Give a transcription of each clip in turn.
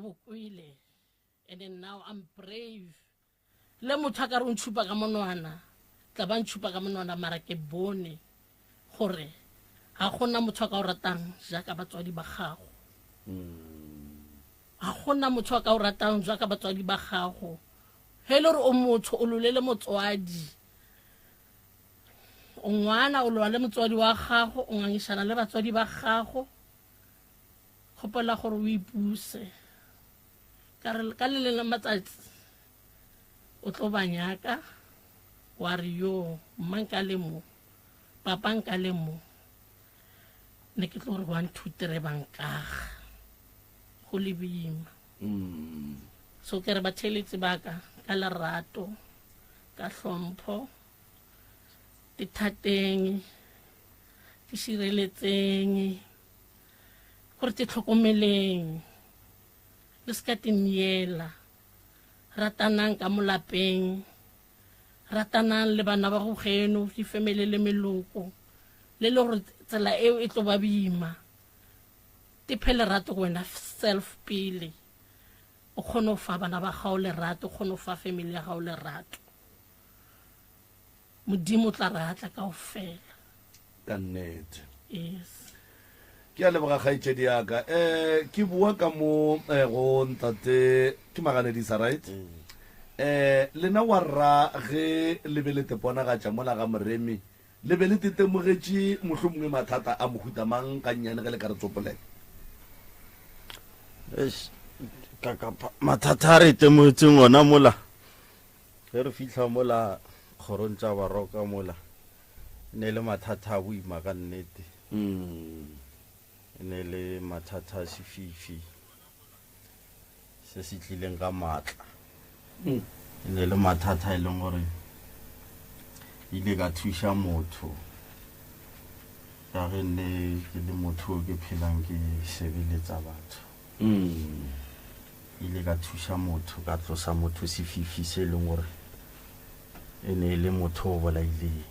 bokwile and then now I'm brave le motho ka re o ntshupa ka monwana tla ba ntshupa ka monwana mara ke bone gore ha gona motho ka o ratang jaaka batswadi ba gago ha gona motho ka o ratang jaaka batswadi ba gago hele re o motho o lolele motswadi o ngwana o lwa le motswadi wa gago o ngangisana le batswadi ba gago gopola gore o ipuse ka le le matsatsi o tlo banyaka wa re yo manka le mo papa nka le mo ne ke tlo re 1 2 3 bankaga go le boima so ke re batheletsi baka ka lerato ka hlompho dithateng di shireletseng gore te tlhokomeleng le ska tiniela ratanang ka molapeng ratanang le bana ba go geno di family le meloko le le gore tsela eo e tlo ba boima te phele rato go wena self pele o kgone go fa bana ba gago le rato o kgone go fa family ya gago le rato modimo tla ratla ka o fela ka nnete yes ke a leboga kgaitsedi yaka ke bua ka mo go ntate ke maganedisa right lena wa rra ge lebelete pona ga tša mola ga moremi lebelete temogetše mohlomongwe mathata a mohutamang ka nnyane ge le ka re tsopolela mathata a re temogetseng ona mola ge re fitlha mola kgorong tša baroka mola ne le mathata a boima ka nnete ne le mathata a sefifi se se tlileng ka maatla ne le mathata e leng gore ile ka thuša motho ka ge ne ke le motho o ke phelang ke sebeletsa batho ile ka thuša motho ka tlosa motho sefifi se leng gore e ne le motho o bolaileng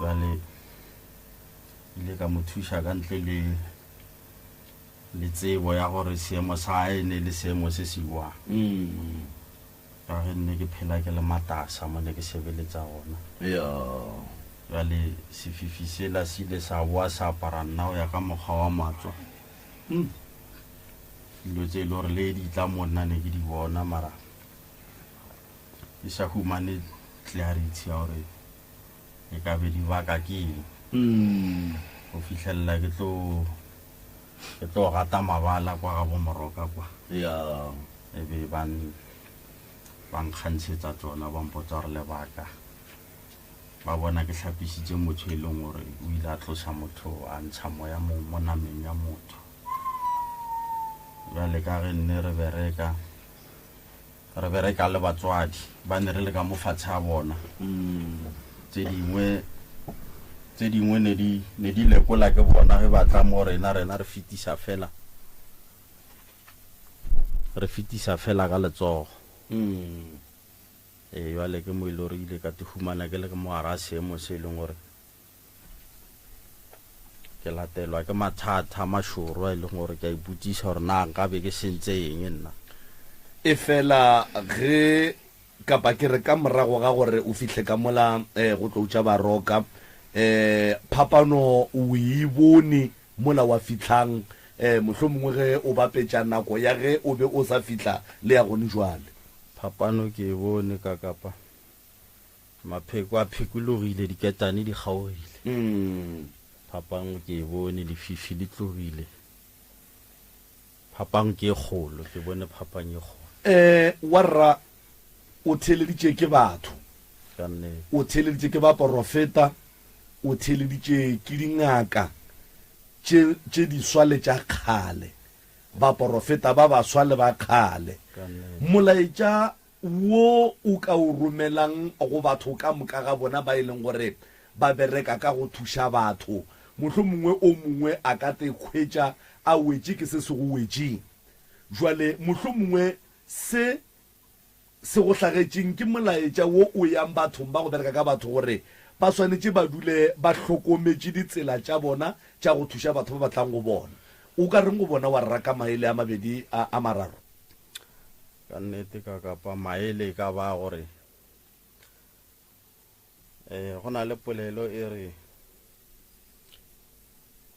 jale ile ka mo thuša ka ntle le tsebo ya gore seemo sa hae ne le seemo se se buang ka ge nne ke phela ke le matasa mo ne ke sebeletsa gona jale sefifi sela se ile sa boa sa apara nna o ya ka mokgwa wa matswa dilo tse e le gore le di tla monna ne ke di bona mara ke sa humane clarity ya gore e ka be di baka ke eng go fitlhelela ke tlo gata mabala kwa ga bo moroka kwa e be bankgantshetsa tsona ba mpotsa gore lebaka ba bona ke tlhapisitse motho e leng gore o ile a tlosa motho a ntsha moya mo nameng ya motho jale ka ge nne re bereka le batswadi ba ne re le ka mofatshe a bona tse dingwe ne di lekola ke bona ge batla mo rena re fitisa fela ka letsogo jale ke mo ile gore ile ka te humana ke le ke mogara a seemo se e leng gore ke latelwa ke mathata a mašoro a e leng gore ke a iputsisa gore na nka be ke sentse eng nna e fela ge kapa ke re ka morago ga gore o fitlhe ka mola go tloutša baroka phapano o e bone mola wa fitlhang mohlomongwe ge o bapetša nako ya ge o be o sa fitlha le ya gone jwale phapano ke e bone ka kapa mapheko a phekologile diketane di kgaogile phapang ke e bone dififi di tlogile phapang ke e kgolo ke bone phapang e kgolo warra o theleditše ke batho ka nnete o theleditše ke ba profeta o theleditše ke dingaka tše di swale tša kgale ba profeta ba swale ba kgale ka nnete molaetša wo o ka o romelang go batho ka moka ga bona ba e leng gore ba bereka ka go thuša batho mohlomongwe o mongwe a ka te khwetša a wetše ke se se go wetšeng jwale mohlomongwe se go hlagetšeng ke molaetša wo o yang bathong ba go bereka ka batho gore ba swanetše ba dule ba hlokometše ditsela tša bona tša go thuša batho ba batlang go bona o ka reng go bona wa raka maele a mabedi a mararo ka nnete ka kapa maele ka ba gore go na le polelo e re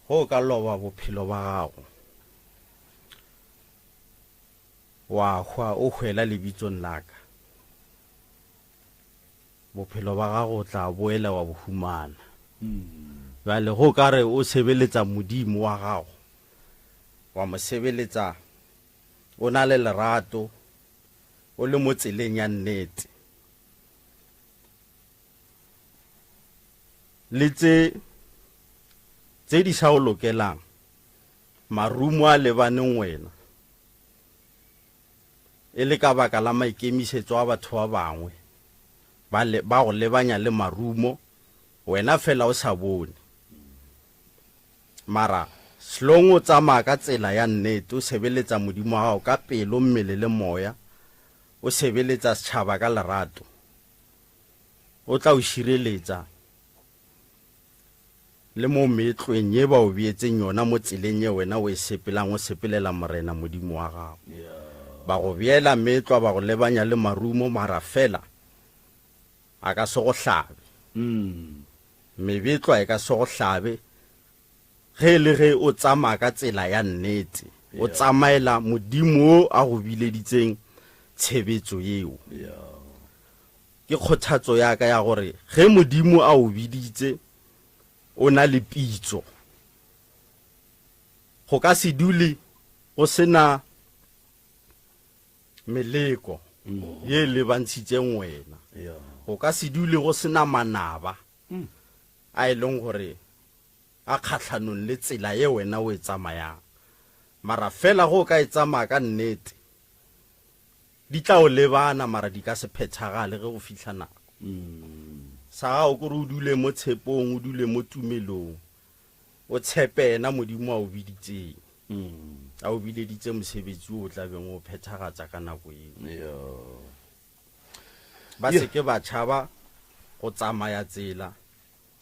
go ka loba bophelo ba gago wa hwa o hwela lebitsong laka bophelo ba gago tla boela wa bohumana bale go ka re o sebeletsa modimo wa gago wa mo sebeletsa o na le lerato o le mo tseleng ya nnete le tse di sa o lokelang marumo a lebaneng wena e le ka baka la maikemisetso a batho ba bangwe ba go lebanya le marumo wena fela o sa bone mara slongo tsamaya ka tsela ya nnete o sebeletsa modimo wa gago ka pelo mmele le moya o sebeletsa setšhaba ka lerato o tla o šireletsa le mo metlweng ye ba o beetseng yona mo tseleng ye wena o e sepelang o sepelela morena modimo wa gago ba go beela metlwa ba go lebanya le marumo mara fela a ka se go hlabe mebetlwa e ka se go hlabe ge le ge o tsamaya ka tsela ya nnete o tsamaela modimo o a go bileditseng tshebetso yeo ke kgothatso ya ka ya gore ge modimo a o biditse o na le pitso go ka se dule go sena meleko ye le bantshitseng wena go ka se dule go sena manaba a leng gore a kgatlhanong le tsela ye wena o e tsamayang mara fela go ka e tsamaya ka nnete di tla o lebana mara di ka se phethagale ge go fitlha nako sa gago kore o dule mo tshepong o dule mo tumelong o tshepena modimo a o biditseng a o bileditse mosebetsi o tla beng o phethagatsa ka nako eo ba seke ba tšhaba go tsamaya tsela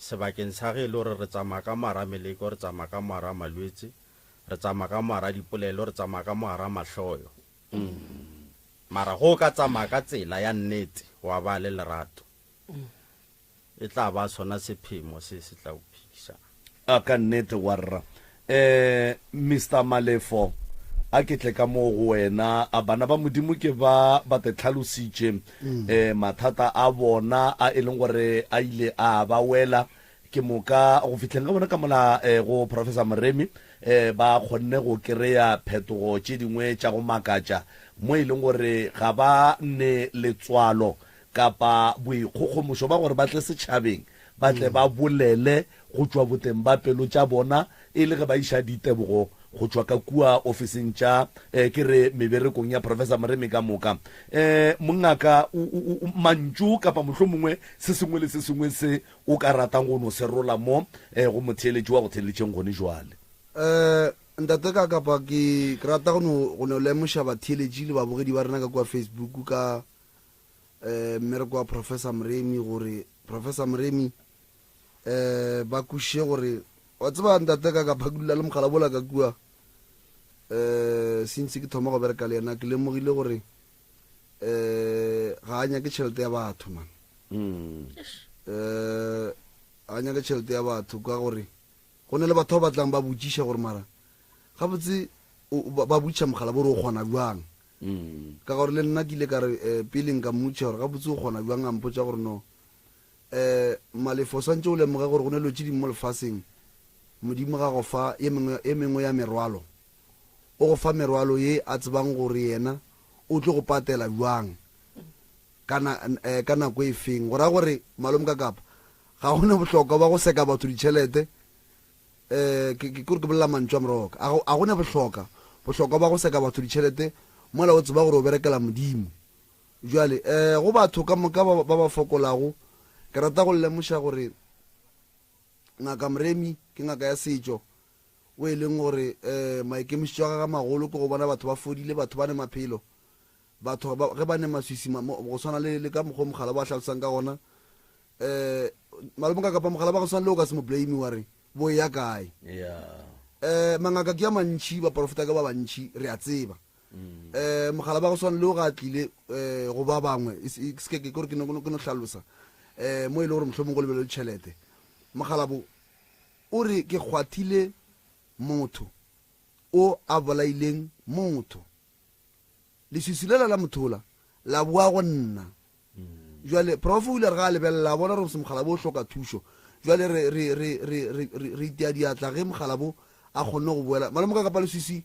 sebakeng sa ge le gore re tsamaya ka mara meleko re tsamaya ka mara malwetse re tsamaya ka mara dipolelo re tsamaya ka mara mahloyo mara go ka tsamaya ka tsela ya nnete wa ba le lerato e tla ba sona sephemo se se tla o phisa a ka nnete warra Mr. Malefo a ke tle ka mo go wena a bana ba modimo ke ba te tlhalositše mathata a bona a eleng gore a ile a ba wela ke moka go fitlheng ka bona ka mola go Professor Moremi ba kgonne go kry-a phetogo tše dingwe tša go makatša mo e leng gore ga ba nne letswalo kapa boikgokgomošo ba gore ba tle setšhabeng ba tle ba bolele go tšwa boteng ba pelo tša bona e le ge ba iša ditebogo go tšwa ka kua ofising tša ke re meberekong ya Professor Moremi ka moka mongaka mantšu kapa mohlho mongwe se sengwe le se sengwe se o ka ratang go no se rola mo go motheeletši wa go theeletšeng gone jwale ntate ka kapa ke rata go no lemoša batheeletši le babogedi ba rena ka kua Facebook ka mmereko wa Professor Moremi gore Professor Moremi ba kuše gore wa tseba ntate ka kapa ke dula le mogala bola ka kua since ke thoma go bereka le yena ke lemogile gore ga a nyake tšhelete ya batho man a nyake tšhelete ya batho ka gore go ne le batho ba batlang ba botšiša gore mara ga botse ba botšiša mogala bore o kgona jwang ka gore le nna ke ile ka re pele nka mmotša gore ga botse o kgona jwang a mpotša gore no Malefo swantse o lemoge gore go ne lo tše dingwe mo lefaseng modimo ga go fa e mengwe ya merwalo o go fa merwalo ye a tsebang gore yena o tlo go patela jwang ka nako e feng go raya gore malome ka kapa ga gone bohlokwa ba go seka batho ditšhelete ke kore ke bolela mantšu a moroka a gone bohlokwa ba go seka batho ditšhelete mola o tseba gore o berekela modimo jwale go batho ka moka ba ba fokolago ke rata go lemoša gore ngaka Moremi ke ngaka ya setšo o e leng gore maikemišetšo a ga magolo ke go bona batho ba fodile batho ba ne maphelo batho ge ba ne maswisi go swana le ka mokgwa mogala ba hlalosang ka gona malome ka kapa mogala ba go swana le o ka se mo blame wa re bo ya kae mangaka ke ya mantšhi baprofeta ka ba bantšhi re a tseba mogala ba go swana le o ga tlile go ba bangwe kore ke no tlhalosa mo e le gore mohlomong go lebelele tšhelete mogala bo o re ke kgwathile motho o a bolaileng motho leswiswi lela la motho la boa go nna jwale prof o ile re ga lebelela bona re se mogala bo o hloka thušo jwale re itea diatla ge mogala bo a kgonne go boela malome ka kapa leswiswi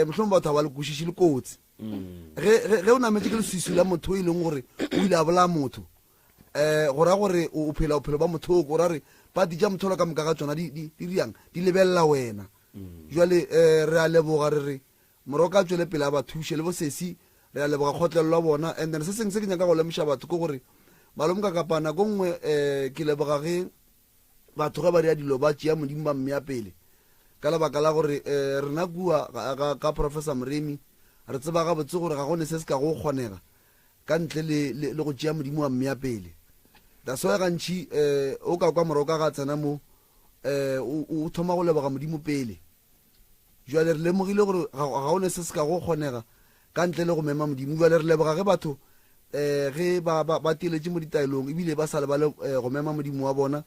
mohlomong batho ba le kwešiše le kotsi ge o nametse ke leswiswi la motho o e leng gore o ile a bola motho go ra gore o phela bophelo ba motho o ra re ba di ja motho ka moka ga tsona di riang di lebelela wena jwale re a leboga re re moroka tswele pele a ba thushe le bosesi re a leboga kgotlelelwa bona and then se sengwe se ke nyaka go lemoša batho ke gore malome ka kapana ko nngwe ke leboga ge batho ge ba rea dilo ba tšea modimo ba mmea pele ka lebaka la gore rena kua ka professor Moremi re tseba ga botse gore ga gone se se ka go kgonega ka ntle le go tšea modimo wa mmea pele that's why gantši o ka kwa moroka ga tsena mo o thoma go leboga modimo pele jwale re lemogile gore ga gone se se ka go kgonega ka ntle le go mema modimo jwale re leboga ge batho ge ba tiletše mo ditaelong ebile ba sa le ba le go mema modimo wa bona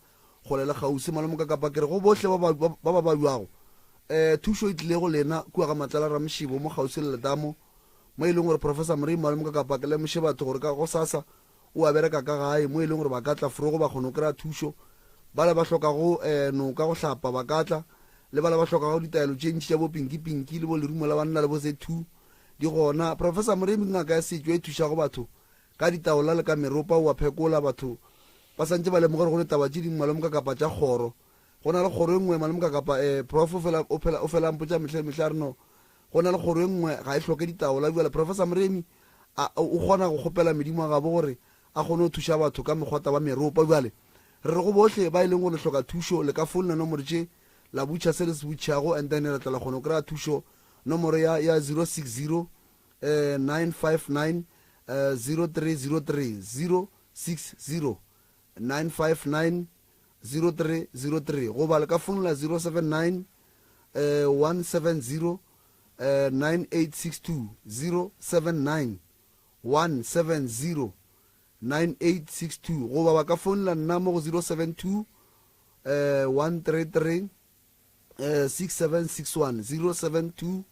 go lela gausi malome ka kapa kere go bohle ba ba jwago thušo e tlile go lena kua ga matlala ra mošibo mo gausi le letamo mo e leng gore professor Moremi malome ka kapa ke lemoše batho gore ka go sasa o a bereka ka gae mo e leng gore ba ka tla forogo ba kgone o kry-a thušo ba le ba hlokago noka go hlapa ba ka tla le ba le ba hlokago ditaelo tše ntši tša bo pinki le bo lerumo la banna le bo Z2 di gona professor Moremi ngaka ya setšo e thušago batho ka ditaola le ka meropa o a phekola batho ba santse ba lemoga gore go le taba tše dingwe malome ka kapa tša kgoro go na le kgoro e nngwe malome ka kapa prof o fela mpotša metlha a reno go na le kgoro e nngwe ga e hloke ditaola jale professor Moremi o kgona go kgopela medimo a gabo gore a kgone go thuša batho ka mekgwata ba meropa jale re re go bohle ba e leng go le hloka thušo le ka founela nomoro tše la butšha se le se butšhago and then re tla la kgone go kry-a thušo nomoro ya 060 959 0303 060 959 0303 goba le ka founela 079 170 9862 079 170 9862 goba ba ka founela nna mo go 072 133 6761 072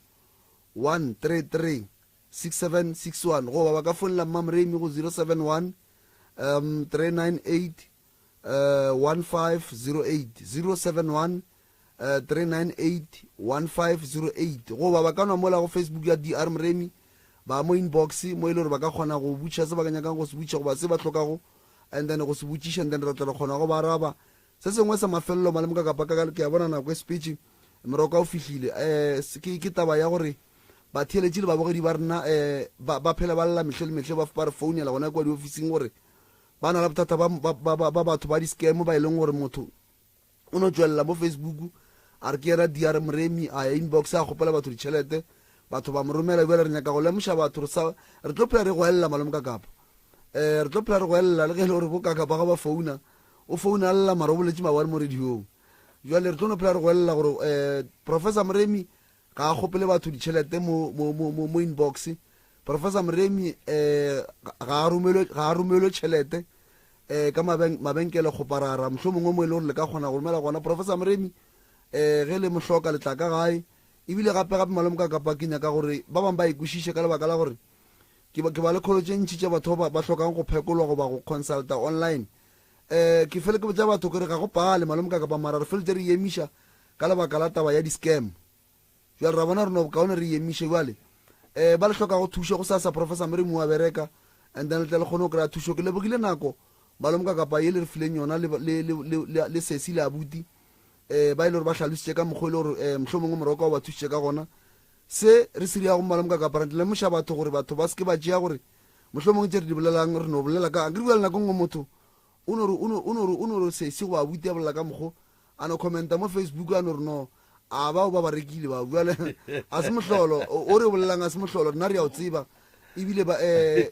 133 6761 goba ba ka founela mma Moremi go 071 398 1508 071 398 1508 goba ba ka nwa mola go Facebook ya DR Moremi ba mo inbox mo ile gore ba ka kgona go butša se ba ka nyakang go se butša goba se ba tlhokago and then go se butšiša and then re tla kgona go ba araba se sengwe sa mafelelo malome ka kapa ke ya bona nako e speech moroka o fihlile ke taba ya gore ba theeletše le babogedi ba rena ba phela ba lela metlhe le metlhe ba re founela gona kwa di-officing gore ba na la bothata ba batho ba di-scam ba e leng gore motho o no tswelela mo Facebook a re ke yena DR Moremi a ya inbox a kgopela batho ditšhelete batho ba mo romela ebile re nyaka go lemoša batho re tlo phela re go elela malome ka kapa re tlo phela re go elela le ge e le gore bo ka kapa ga ba founa o founa lela mara o boletše mawane mo radiong jwale re tlo no phela re go elela gore professor Moremi ga a kgopele batho ditšhelete mo inbox professor Moremi ga a romelwe tšhelete ka mabenkele kgoparara mohlho mongwe mo e le gore le ka kgona go romela gona professor Moremi ge le mohloka le tla ka gae ebile gape malome ka kapa ke nyaka gore ba bangwe ba ikwešiše ka lebaka la gore ke ba le kgolo tše ntši tše batho ba hlokang go phekolwa goba go consulta online ke fele ke botša batho kere ga go pagale malome ka kapa mara re fele tse re emiša ka lebaka la taba ya di-scam jale ra bona reno kaone re emiše jale ba le hloka go thuša go sasa professor Moremi wa bereka and then le tle le kgone go kry-a thušo ke lebogile nako malome ka kapa ye le re fileng yona le sesi le abuti ba ile gore ba tlhalositše ka mokgwa e le gore mohlho mongwe moroka o ba thušitše ka gona se re se riago malome ka kapa re lemoša batho gore batho ba seke ba tšea gore mohlho mongwe tše re di bolelang re no bolela ka ke re buela nako ngwe motho o no re sesi go abuti a bolela ka mokgwa a no commenta mo Facebook a no re no a bao ba rekile ba buale a se mohlolo o re bolelang a se mohlolo rena re ya o tseba ebile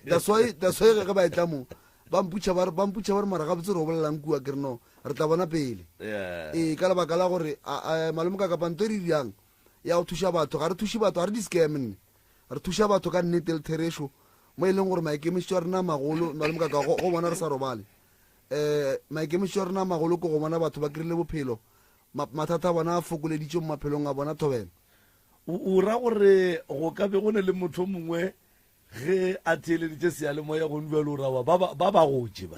that's why ge ba etla mo ba mputša ba re mara ga botse re go bolelang kua ke re no re tla bona pele Yeah. ka lebaka la gore malome ka kapanto e re dirang ya go thuša batho ga re thuše batho ga re di-scam nne re thuša batho ka nnete le thereso mo e leng gore maikemišitšo a rena magolo malome kaka go bona re sa robale maikemišitšo a rena magolo ke go bona batho ba kry-ile bophelo mathata a bona a fokoleditše mo maphelong a bona thobela o ra gore go ka be go ne le motho mongwe ge a theeleditše seyalemoya go nbjalo o rawa ba ba gotse ba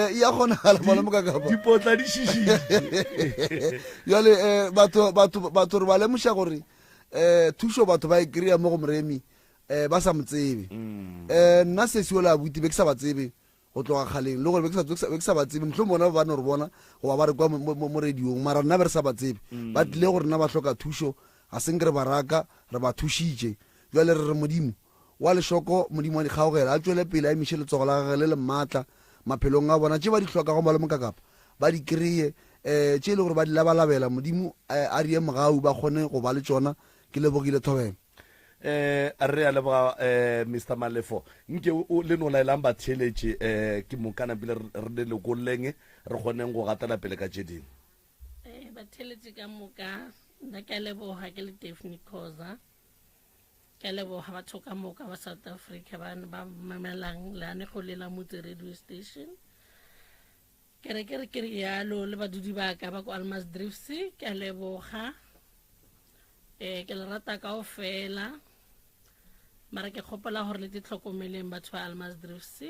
ya kgonagala malome ka kapa dipotla di šišitše jale batho re ba lemoša gore thušo batho ba e kry-a mo go moremi ba sa mo tsebe nna sesio le abuti be ke sa ba tsebe go tloga kgaleng le gore be ke sa ba tsebe motlho bona ba bane re bona goba ba re kwa mo radiong mara nna be re sa ba tsebe ba tlile gore nna ba tlhoka thušo ga senke re baraka re ba thušitše jale re re modimo wa lešoko modimo wa dikgaogela a tswele pele a emiše letsogo la gage le le maatla maphelong a bona tše ba di tlhokago malome ka kapa ba di kry-e tše e le gore ba di labalabela modimo a rie mogau ba kgone go ba le tsona ke lebogile thobela re a leboga Mr. Malefo nke le no laelang ba theeletše ke mokana pele re le lekoleng re kgoneng go gatela pele ka tše dingwe ba theeletše ka moka nna ke a leboga ke le Daphne Khoza ke a leboga batho ka moka ba South Africa ba mamelang leanego le la Motse radio station ke re yalo le badudi ba ka ba ko Almasdrifts ke a leboga ke le rata kaofela mara ke kgopola gore le tlhokomeleng batho ba Almasdrifts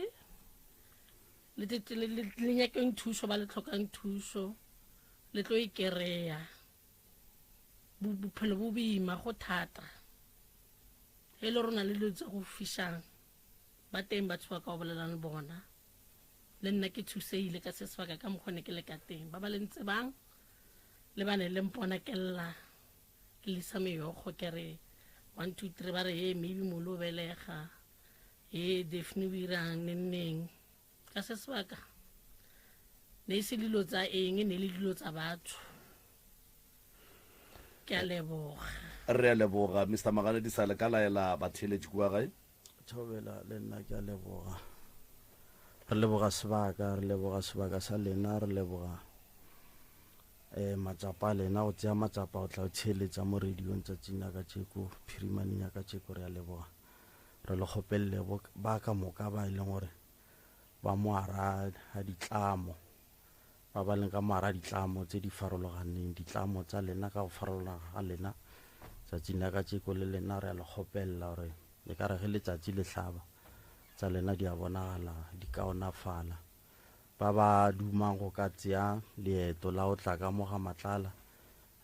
le nyakeng thuso ba le tlhokang thuso le tlo ikereya bophelo bo boima go thata e le rona le tse go fišang ba teng batho ba ka o bolelang le bona le nna ke thuseile ka se sebaka ka mokgone ke le ka teng ba le ntse bang le bane le mpona ke lla ke lisa meyogo ke re 1 2 3 ba re maybe molo belega Daphne o irang neng ka se sebaka ne se dilo tsa eng ne le dilo tsa batho ke a leboga re a leboga Mr. Magane di sale ka laela ba theeletše kua gae thobela le nna ke a leboga re leboga sebaka sa lena re leboga matsapa a lena go tseya matsapa go tla o theeletša mo radiong tsatsing ya ka tšeko phirimaneng ya ka tšeko re a leboga re le kgopelele ba ka moka ba e leng gore ba moara a ditlamo ba ba leng ka moara ditlamo tse di farologaneng ditlamo tsa lena ka go farologana ga lena tsatsing la ka tšeko le lena re a le kgopelela gore e ka re ge letsatsi le hlaba tsa lena di a bonagala di kaonafala ba ba dumang go ka tseya leeto la go tla ka moga matlala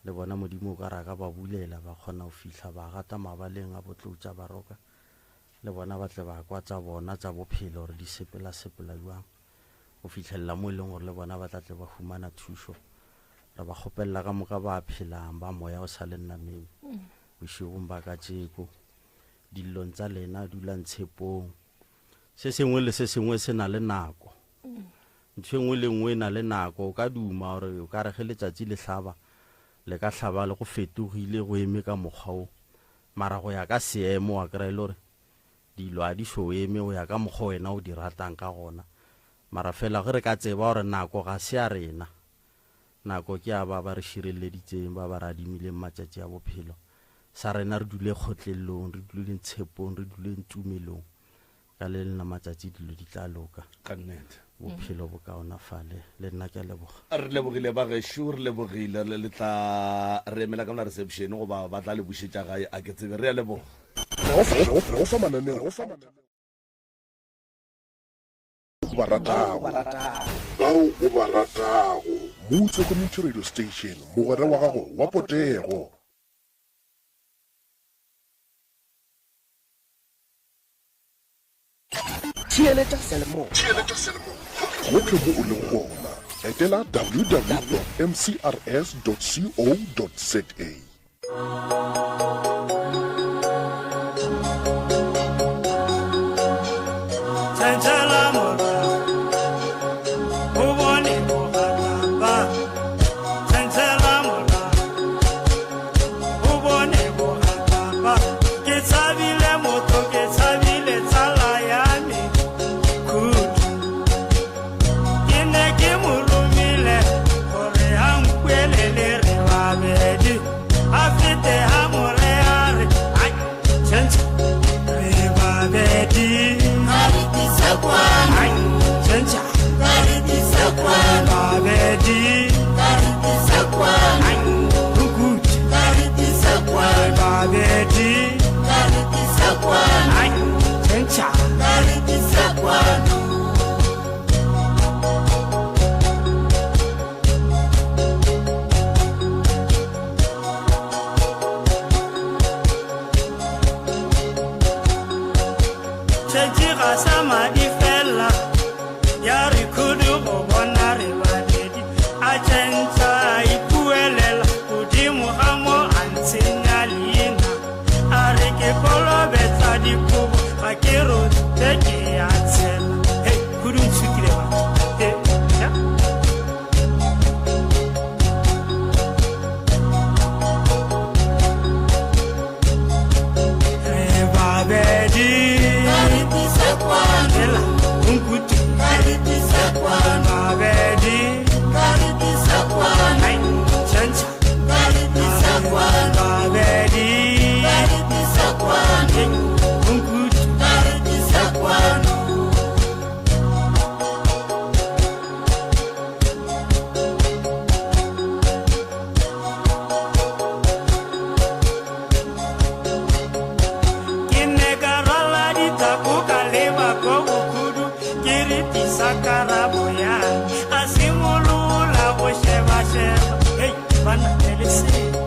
le bona modimo o ka raka ba bulela ba kgona go fitlha ba gata mabaleng a botlou tša baroka le bona ba tle ba kwa tsa bona tsa bophelo gore di sepela jwang go fitlhelela mo e leng gore le bona ba tla tle ba humana thušo re ba kgopelela ka moka ba phelang ba moya o sa le nnameng bošegong ba ka tšeko dillong tsa lena dulang tshepong se sengwe le se sengwe se na le nako ntho engwe le ngwe e na le nako o ka duma gore o ka re ge letsatsi le hlaba le ka hlaba le go fetogile go eme ka mokgwa o mara go ya ka seemo wa kry-e le gore dilo a di so eme go ya ka mokgwa wena o di ratang ka gona mara fela ge re ka tseba gore nako ga se a rena nako ke a ba re šireleditseng ba ba radimileng matšatši a bophelo sa rena re dule kgotlelong re dule tshepong re dule tumelong ka le lena matšatši dilo di tla loka ka nnete bophelo bo kaonafale le nna ke a leboga re lebogile ba gešo re lebogile le tla re emela ka mona reception goba ba tla le bušetša gae a ke tsebe re a leboga bao o ba ratago Motse Community Radio Station mogwera wa gago wa potego Theeletša selemo gotlhe mo o leng gona etela www.mcrs.co.za Ke tshabile motho ke tshabile tsala ya Hey, bana,